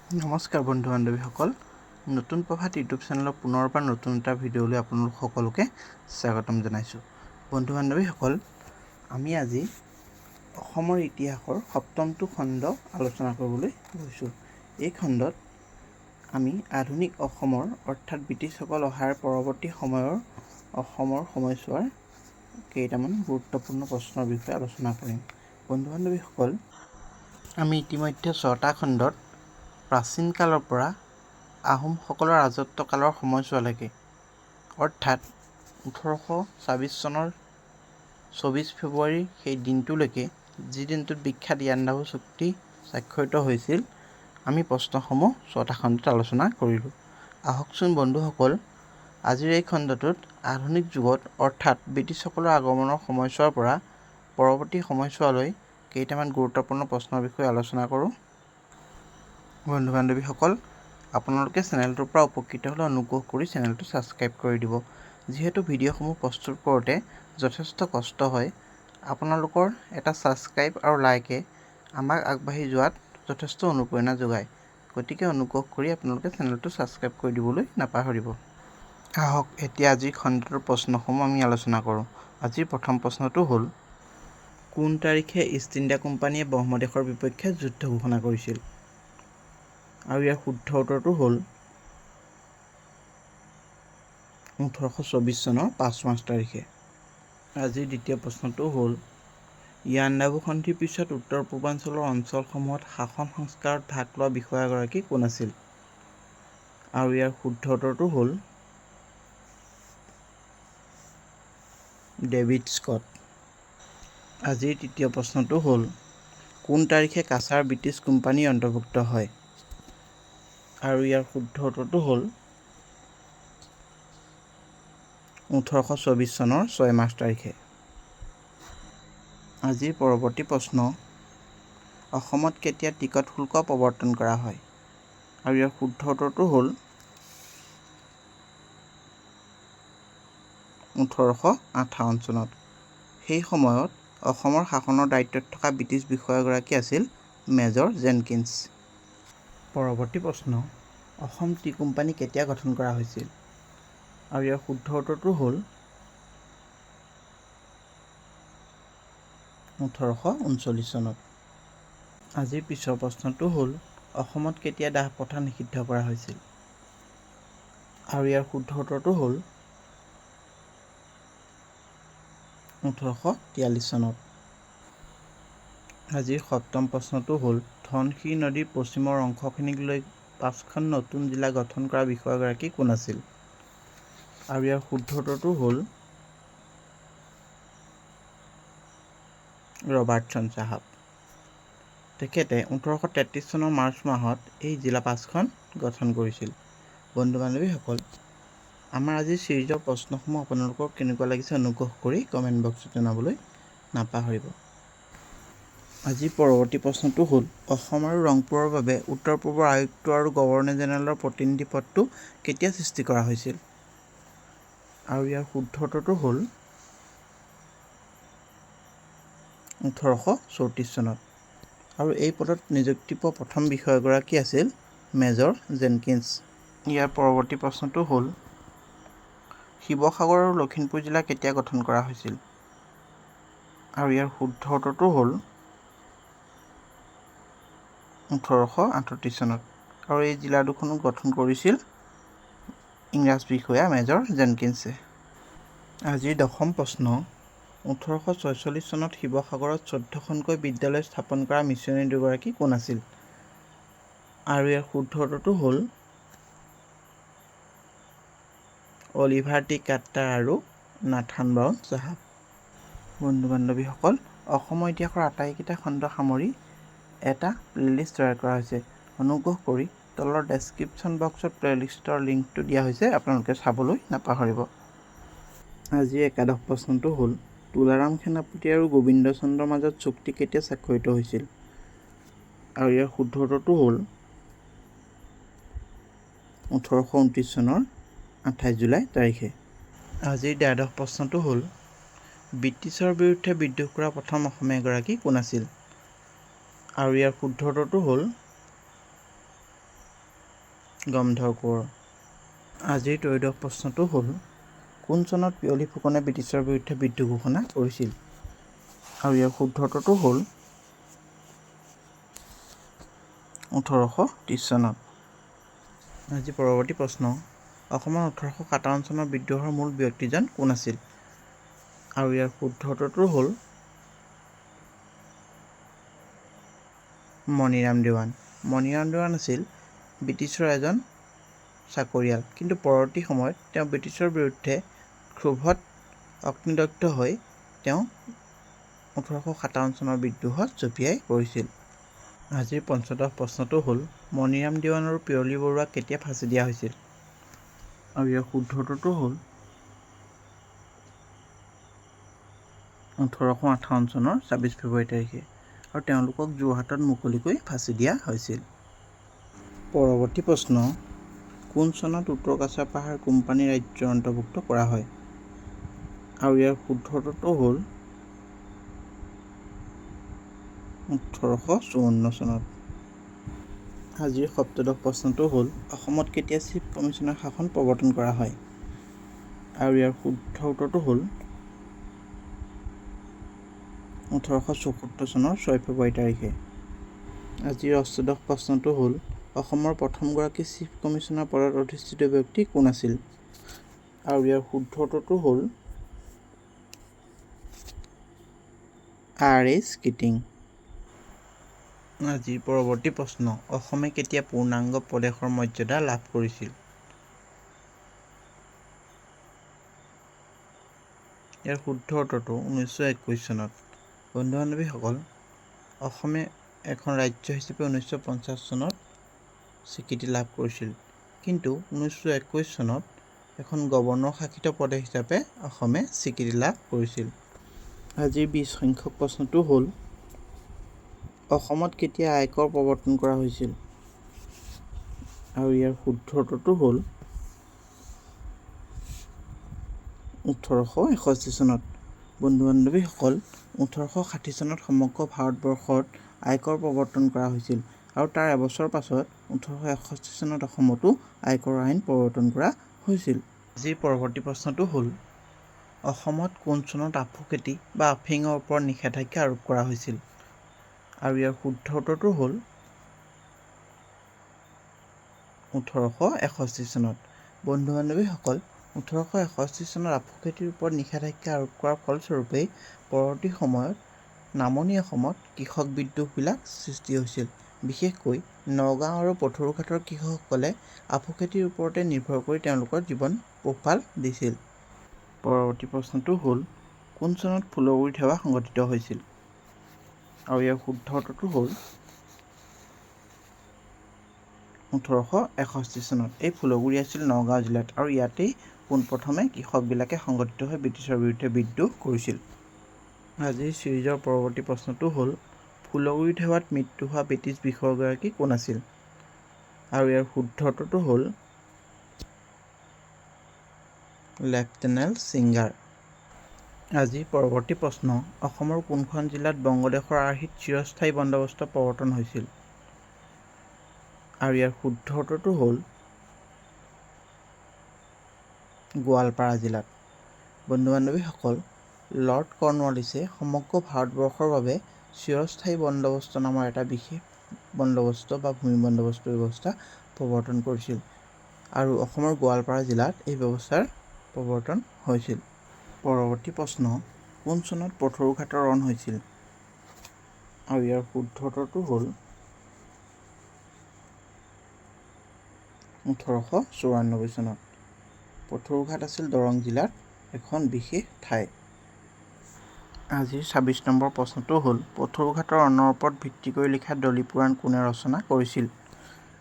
নমস্কাৰ বন্ধু বান্ধৱীসকল, নতুন প্ৰভাত ইউটিউব চেনেলৰ পুনৰবাৰ নতুন এটা ভিডিঅ'লৈ আপোনালোক সকলোকে স্বাগতম জনাইছোঁ। বন্ধু বান্ধৱীসকল, আমি আজি অসমৰ ইতিহাসৰ সপ্তমটো খণ্ড আলোচনা কৰিবলৈ গৈছোঁ। এই খণ্ডত আমি আধুনিক অসমৰ অৰ্থাৎ ব্ৰিটিছসকল অহাৰ পৰৱৰ্তী সময়ৰ অসমৰ সময়ছোৱাৰ কেইটামান গুৰুত্বপূৰ্ণ প্ৰশ্নৰ বিষয়ে আলোচনা কৰিম। বন্ধু বান্ধৱীসকল, আমি ইতিমধ্যে 6টা খণ্ডত প্ৰাচীন কালৰ পৰা আহোমসকলৰ ৰাজত্বকালৰ সময়ছোৱালৈকে অৰ্থাৎ 1826 চনৰ 24 ফেব্ৰুৱাৰীৰ সেই দিনটোলৈকে, যি দিনটোত বিখ্যাত ইয়াণ্ডাবু চুক্তি স্বাক্ষৰিত হৈছিল, আমি প্ৰশ্নসমূহ 6টা খণ্ডত আলোচনা কৰিলোঁ। আহকচোন বন্ধুসকল, আজিৰ এই খণ্ডটোত আধুনিক যুগত অৰ্থাৎ ব্ৰিটিছসকলৰ আগমনৰ সময়ছোৱাৰ পৰা পৰৱৰ্তী সময়ছোৱালৈ কেইটামান গুৰুত্বপূৰ্ণ প্ৰশ্নৰ বিষয়ে আলোচনা কৰোঁ। বন্ধু বান্ধৱীসকল, আপোনালোকে চেনেলটোৰ পৰা উপকৃত হ'লে অনুগ্ৰহ কৰি চেনেলটো ছাবস্ক্ৰাইব কৰি দিব। যিহেতু ভিডিঅ'সমূহ প্ৰস্তুত কৰোঁতে যথেষ্ট কষ্ট হয়, আপোনালোকৰ এটা ছাবস্ক্ৰাইব আৰু লাইকে আমাক আগবাঢ়ি যোৱাত যথেষ্ট অনুপ্ৰেৰণা যোগায়। গতিকে অনুগ্ৰহ কৰি আপোনালোকে চেনেলটো ছাবস্ক্ৰাইব কৰি দিবলৈ নাপাহৰিব। আহক এতিয়া আজিৰ খণ্ডটোৰ প্ৰশ্নসমূহ আমি আলোচনা কৰোঁ। আজিৰ প্ৰথম প্ৰশ্নটো হ'ল, কোন তাৰিখে ইষ্ট ইণ্ডিয়া কোম্পানীয়ে ব্ৰহ্মদেশৰ বিপক্ষে যুদ্ধ ঘোষণা কৰিছিল? আৰু ইয়াৰ শুদ্ধ উত্তৰটো হ'ল 1824 চনৰ 5 মাৰ্চ তাৰিখে। আজিৰ দ্বিতীয় প্ৰশ্নটো হ'ল, ইয়াণ্ডাবু সন্ধিৰ পিছত উত্তৰ পূৰ্বাঞ্চলৰ অঞ্চলসমূহত শাসন সংস্কাৰত ভাগ লোৱা বিষয়াগৰাকী কোন আছিল? আৰু ইয়াৰ শুদ্ধ উত্তৰটো হ'ল ডেভিড স্কট। আজিৰ তৃতীয় প্ৰশ্নটো হ'ল, কোন তাৰিখে কাছাৰ ব্ৰিটিছ কোম্পানীৰ অন্তৰ্ভুক্ত হয়? আৰু ইয়াৰ শুদ্ধ উত্তৰটো হ'ল 1824 চনৰ 6 মাৰ্চ তাৰিখে। আজিৰ পৰৱৰ্তী প্ৰশ্ন, অসমত কেতিয়া টিকট শুল্ক প্ৰৱৰ্তন কৰা হয়? আৰু ইয়াৰ শুদ্ধ উত্তৰটো হ'ল 1858 চনত। সেই সময়ত অসমৰ শাসনৰ দায়িত্বত থকা ব্ৰিটিছ বিষয়াগৰাকী আছিল মেজৰ জেনকিন্স। পৰৱৰ্তী প্ৰশ্ন, অসম টি কোম্পানী কেতিয়া গঠন কৰা হৈছিল? আৰু ইয়াৰ শুদ্ধ উত্তৰটো হ'ল 1839 চনত। আজিৰ পিছৰ প্ৰশ্নটো হ'ল, অসমত কেতিয়া দাহ প্ৰথা নিষিদ্ধ কৰা হৈছিল? আৰু ইয়াৰ শুদ্ধ উত্তৰটো হ'ল 1843 চনত। আজিৰ সপ্তম প্ৰশ্নটো হ'ল, ধনশিৰি নদীৰ পশ্চিমৰ অংশখিনিক লৈ 5খন নতুন জিলা গঠন কৰা বিষয়াগৰাকী কোন আছিল? আৰু ইয়াৰ শুদ্ধ উত্তৰটো হ'ল ৰবাৰ্টছন চাহাব। তেখেতে 1833 চনৰ মাৰ্চ মাহত এই জিলা 5খন গঠন কৰিছিল। বন্ধু বান্ধৱীসকল, আমাৰ আজিৰ ছিৰিজৰ প্ৰশ্নসমূহ আপোনালোকৰ কেনেকুৱা লাগিছে অনুগ্ৰহ কৰি কমেণ্ট বক্সত জনাবলৈ নাপাহৰিব। আজিৰ পৰৱৰ্তী প্ৰশ্নটো হ'ল, অসম আৰু ৰংপুৰৰ বাবে উত্তৰ পূবৰ আয়ুক্ত আৰু গভৰ্ণৰ জেনেৰেলৰ প্ৰতিনিধি পদটো কেতিয়া সৃষ্টি কৰা হৈছিল? আৰু ইয়াৰ শুদ্ধ উত্তৰটো হ'ল 1834 চনত। আৰু এই পদত নিযুক্তি পোৱা প্ৰথম বিষয়াগৰাকী আছিল মেজৰ জেনকিন্স। ইয়াৰ পৰৱৰ্তী প্ৰশ্নটো হ'ল, শিৱসাগৰ আৰু লখিমপুৰ জিলা কেতিয়া গঠন কৰা হৈছিল? আৰু ইয়াৰ শুদ্ধ উত্তৰটো হ'ল 1838 চনত। আৰু এই জিলা দুখনো গঠন কৰিছিল ইংৰাজ বিষয়া মেজৰ জেনকিন্সে। আজিৰ দশম প্ৰশ্ন, 1846 চনত শিৱসাগৰত 14খনকৈ বিদ্যালয় স্থাপন কৰা মিছনেৰী দুগৰাকী কোন আছিল? আৰু ইয়াৰ শুদ্ধ উত্তৰটো হ'ল অলিভাৰ টি কাট্টাৰ আৰু নাথান ব্ৰাউন চাহাব। বন্ধু বান্ধৱীসকল, অসমৰ ইতিহাসৰ আটাইকেইটা খণ্ড সামৰি এটা প্লেলিষ্ট তৈয়াৰ কৰা হৈছে। অনুগ্ৰহ কৰি তলৰ ডেছক্ৰিপশ্যন বক্সত প্লেলিষ্টৰ লিংকটো দিয়া হৈছে, আপোনালোকে চাবলৈ নাপাহৰিব। আজিৰ একাদশ প্ৰশ্নটো হ'ল, তুলাৰাম সেনাপতি আৰু গোবিন্দ চন্দ্ৰৰ মাজত চুক্তি কেতিয়া স্বাক্ষৰিত হৈছিল? আৰু ইয়াৰ শুদ্ধ উত্তৰটো হ'ল 1829 চনৰ 28 জুলাই তাৰিখে। আজিৰ দ্বাদশ প্ৰশ্নটো হ'ল, ব্ৰিটিছৰ বিৰুদ্ধে বিদ্ৰোহ কৰা প্ৰথম অসমীয়াগৰাকী কোন আছিল? আৰু ইয়াৰ শুদ্ধ উত্তৰটো হ'ল গমধৰ কোঁৱৰ। আজিৰ ত্ৰয়োদশ প্ৰশ্নটো হ'ল, কোন চনত পিয়লি ফুকনে ব্ৰিটিছৰ বিৰুদ্ধে বিদ্ৰোহ ঘোষণা কৰিছিল? আৰু ইয়াৰ শুদ্ধ উত্তৰটো হ'ল 1830 চনত। আজি পৰৱৰ্তী প্ৰশ্ন, অসমৰ 1857 চনৰ বিদ্ৰোহৰ মূল ব্যক্তিজন কোন আছিল? আৰু ইয়াৰ শুদ্ধ উত্তৰটো হ'ল মণিৰাম দেৱান। মণিৰাম দেৱান আছিল ব্ৰিটিছৰ এজন চাকৰিয়াল, কিন্তু পৰৱৰ্তী সময়ত তেওঁ ব্ৰিটিছৰ বিৰুদ্ধে ক্ষোভত অগ্নিদগ্ধ হৈ তেওঁ 1857 চনৰ বিদ্ৰোহত জঁপিয়াই পৰিছিল। আজিৰ পঞ্চদশ প্ৰশ্নটো হ'ল, মণিৰাম দেৱান আৰু পিয়লি বৰুৱাক কেতিয়া ফাঁচি দিয়া হৈছিল? আৰু ইয়াৰ শুদ্ধ উত্তৰটো হ'ল 1858 চনৰ 26 ফেব্ৰুৱাৰী তাৰিখে, আৰু তেওঁলোকক যোৰহাটত মুকলিকৈ ফাঁচি দিয়া হৈছিল। পৰৱৰ্তী প্ৰশ্ন, কোন চনত উত্তৰ কাছাৰ পাহাৰ কোম্পানী ৰাজ্যৰ অন্তৰ্ভুক্ত কৰা হয়? আৰু ইয়াৰ শুদ্ধ উত্তৰটো হ'ল 1854 চনত। আজিৰ সপ্তদশ প্ৰশ্নটো হ'ল, অসমত কেতিয়া চিফ কমিছনাৰ শাসন প্ৰৱৰ্তন কৰা হয়? আৰু ইয়াৰ শুদ্ধ উত্তৰটো হ'ল 1874 চনৰ 6 ফেব্ৰুৱাৰী তাৰিখে। আজিৰ অষ্টাদশ প্ৰশ্নটো হ'ল, অসমৰ প্ৰথমগৰাকী চিফ কমিছনাৰ পদত অধিষ্ঠিত ব্যক্তি কোন আছিল? আৰু ইয়াৰ শুদ্ধ উত্তৰটো হ'ল R.H. কিটিং। আজিৰ পৰৱৰ্তী প্ৰশ্ন, অসমে কেতিয়া পূৰ্ণাংগ প্ৰদেশৰ মৰ্যাদা লাভ কৰিছিল? ইয়াৰ শুদ্ধ উত্তৰটো 1921 চনত। বন্ধু-বান্ধৱীসকল, অসমে এখন ৰাজ্য হিচাপে 1950 চনত স্বীকৃতি লাভ কৰিছিল, কিন্তু 1921 চনত এখন গৱৰ্ণৰ শাসিত প্ৰদেশ হিচাপে অসমে স্বীকৃতি লাভ কৰিছিল। আজিৰ 20 সংখ্যক প্ৰশ্নটো হ'ল, অসমত কেতিয়া আয়কৰ প্ৰৱৰ্তন কৰা হৈছিল? আৰু ইয়াৰ শুদ্ধ উত্তৰটো হ'ল 1861 চনত। বন্ধু-বান্ধৱীসকল, 1860 চনত সমগ্ৰ ভাৰতবৰ্ষত আয়কৰ প্ৰৱৰ্তন কৰা হৈছিল, আৰু তাৰ এবছৰ পাছত 1861 চনত অসমতো আয়কৰ আইন প্ৰৱৰ্তন কৰা হৈছিল। আজিৰ পৰৱৰ্তী প্ৰশ্নটো হ'ল, অসমত কোন চনত আফু খেতি বা আফিঙৰ ওপৰত নিষেধাজ্ঞা আৰোপ কৰা হৈছিল? আৰু ইয়াৰ শুদ্ধ উত্তৰটো হ'ল 1861 চনত। বন্ধু-বান্ধৱীসকল, 1861 চনত আফু খেতিৰ ওপৰত নিষেধাজ্ঞা আৰোপ কৰাৰ ফলস্বৰূপেই পৰৱৰ্তী সময়ত নামনি অসমত কৃষক বিদ্ৰোহবিলাক সৃষ্টি হৈছিল। বিশেষকৈ নগাঁও আৰু পথৰুঘাটৰ কৃষকসকলে আফু খেতিৰ ওপৰতে নিৰ্ভৰ কৰি তেওঁলোকৰ জীৱন পোহপাল দিছিল। পৰৱৰ্তী প্ৰশ্নটো হ'ল, কোন চনত ফুলগুৰি সেৱা সংঘটিত হৈছিল? আৰু ইয়াৰ শুদ্ধ উত্তৰটো হ'ল 1861 চনত। এই ফুলগুৰি আছিল নগাঁও জিলাত, আৰু ইয়াতেই পোনপ্ৰথমে কৃষকবিলাকে সংগঠিত হৈ ব্ৰিটিছৰ বিৰুদ্ধে বিদ্ৰোহ কৰিছিল। আজিৰ চিৰিজৰ পৰৱৰ্তী প্ৰশ্নটো হ'ল, ফুলগুৰি সেৱাত মৃত্যু হোৱা ব্ৰিটিছ বিষয়াগৰাকী কোন আছিল? আৰু ইয়াৰ শুদ্ধ উত্তৰটো হ'ল লেফটেনেণ্ট ছিংগাৰ। আজিৰ পৰৱৰ্তী প্ৰশ্ন, অসমৰ কোনখন জিলাত বংগদেশৰ আৰ্হিত চিৰস্থায়ী বন্দোবস্ত প্ৰৱৰ্তন হৈছিল? আৰু ইয়াৰ শুদ্ধ উত্তৰটো হ'ল গোৱালপাৰা জিলাত। বন্ধু-বান্ধৱীসকল, লৰ্ড কৰ্ণৱালিছে সমগ্ৰ ভাৰতবৰ্ষৰ বাবে চিৰস্থায়ী বন্দোবস্ত নামৰ এটা বিশেষ বন্দোবস্ত বা ভূমি বন্দোবস্ত ব্যৱস্থা প্ৰৱৰ্তন কৰিছিল, আৰু অসমৰ গোৱালপাৰা জিলাত এই ব্যৱস্থাৰ প্ৰৱৰ্তন হৈছিল। পৰৱৰ্তী প্ৰশ্ন, কোন চনত পথৰুঘাটৰ ৰণ হৈছিল? আৰু ইয়াৰ শুদ্ধ উত্তৰটো হ'ল 1894 চনত। পথৰুঘাট আছিল দৰং জিলাত এখন বিশেষ ঠাই। আজিৰ 26 নম্বৰ প্ৰশ্নটো হ'ল, পথৰুঘাটৰ ৰণৰ ওপৰত ভিত্তি কৰি লিখা দলি পুৰাণ কোনে ৰচনা কৰিছিল?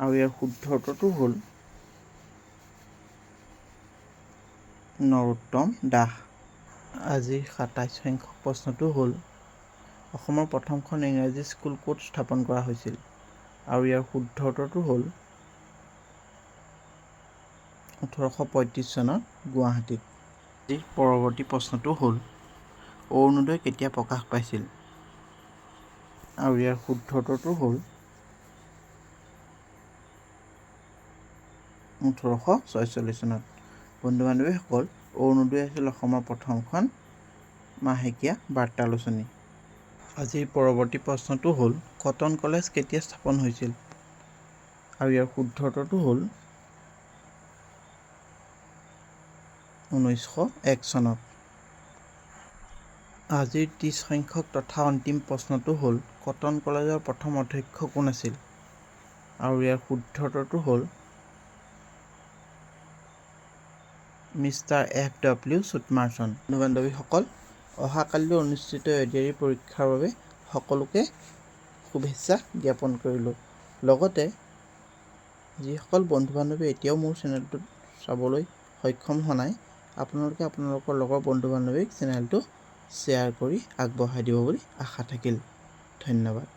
আৰু ইয়াৰ শুদ্ধ উত্তৰটো হ'ল নৰোত্তম দাস। আজিৰ 27 সংখ্যক প্ৰশ্নটো হ'ল, অসমৰ প্ৰথমখন ইংৰাজী স্কুল ক'ত স্থাপন কৰা হৈছিল? আৰু ইয়াৰ শুদ্ধ উত্তৰটো হ'ল 1835 চনত গুৱাহাটীত। আজিৰ পৰৱৰ্তী প্ৰশ্নটো হ'ল, অৰুণোদয় কেতিয়া প্ৰকাশ পাইছিল? আৰু ইয়াৰ শুদ্ধ উত্তৰটো হ'ল 1846 চনত। বন্ধু বান্ধৱীসকল, অৰুণোদয় আছিল অসমৰ প্ৰথমখন মাহেকীয়া বাৰ্তালোচনী। আজিৰ পৰৱৰ্তী প্ৰশ্নটো হ'ল কটন কলেজ কেতিয়া স্থাপন হৈছিল? আৰু ইয়াৰ শুদ্ধ উত্তৰটো হ'ল 1901 চনত। আজিৰ 30 সংখ্যক তথা অন্তিম প্ৰশ্নটো হ'ল কটন কলেজৰ প্ৰথম অধ্যক্ষ কোন আছিল? আৰু ইয়াৰ শুদ্ধ উত্তৰটো হ'ল মিষ্টাৰ F.W. চুটমাৰ্চন। বন্ধু বান্ধৱীসকল, অহাকালিলৈ অনুষ্ঠিত এডিআৰই পৰীক্ষাৰ বাবে সকলোকে শুভেচ্ছা জ্ঞাপন কৰিলোঁ। লগতে যিসকল বন্ধু বান্ধৱী এতিয়াও মোৰ চেনেলটো চাবলৈ সক্ষম হোৱা নাই, আপোনালোকে আপোনালোকৰ লগৰ বন্ধু বান্ধৱীক চেনেলটো শ্বেয়াৰ কৰি আগবঢ়াই দিব বুলি আশা থাকিল। ধন্যবাদ।